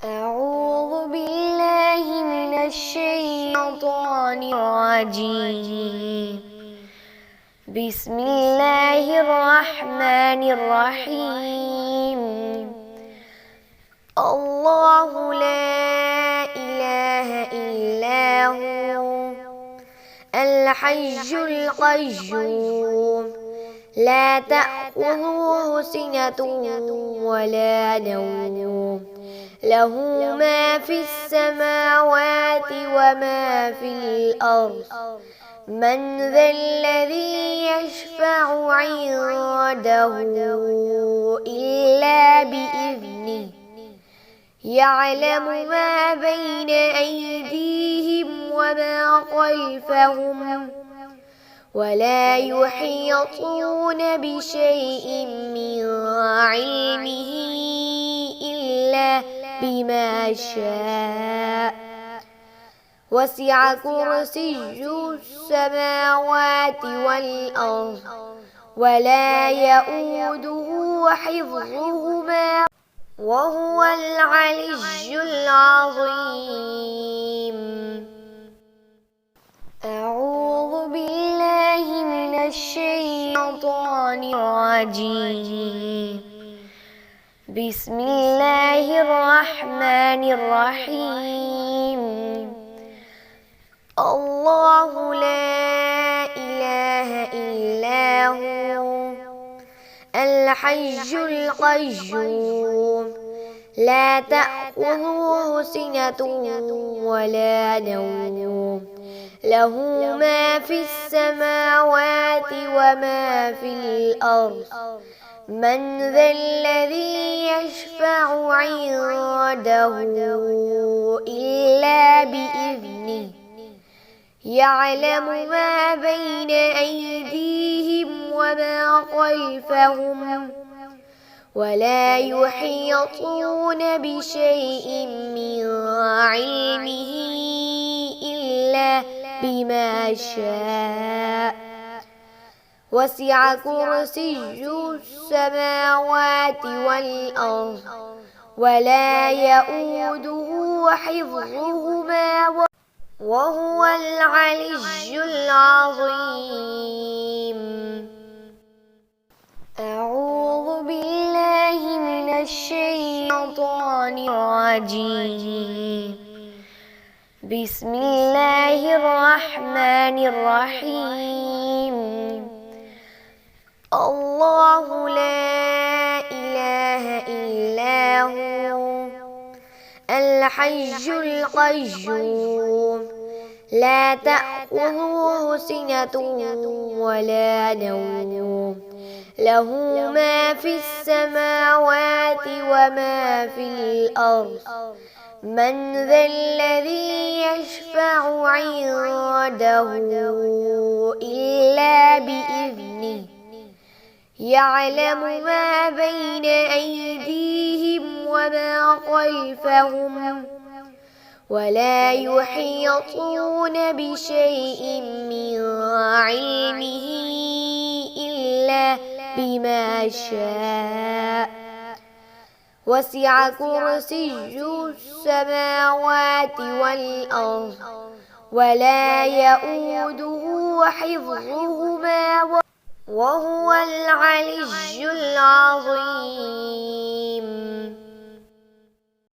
أعوذ بالله من الشيطان الرجيم. بسم الله الرحمن الرحيم. الله لا إله إلا هو الحي القيوم لا تأخذه سنة ولا نوم له ما في السماوات وما في الأرض من ذا الذي يشفع عنده إلا بإذنه يعلم ما بين أيديهم وما خلفهم ولا يحيطون بشيء من علمه إلا بما شاء وسع كرسيه السماوات والأرض ولا يؤوده حفظهما وهو العلي العظيم. أعوذ بالله من الشيطان الرجيم. بسم الله الرحمن الرحيم. الله لا إله إلا هو الحي القيوم لا تأخذه سنة ولا نوم له ما في السماوات وما في الأرض من ذا الذي يشفع عنده إلا بإذنه يعلم ما بين أيديهم وما خلفهم ولا يحيطون بشيء من علمه إلا بما شاء وسع كرسيه السماوات والأرض ولا يؤوده حفظهما وهو العلي العظيم. أعوذ بالله من الشيطان الرجيم. بسم الله الرحمن الرحيم. الله لا إله إلا هو الحي القيوم لا تأخذه سنة ولا نوم له ما في السماوات وما في الأرض من ذا الذي يشفع عنده إلا بإذنه يعلم ما بين أيديهم وما خلفهم ولا يحيطون بشيء من علمه إلا بما شاء وسع كرسيه السماوات والأرض ولا يؤوده حفظهما وهو العلي العظيم.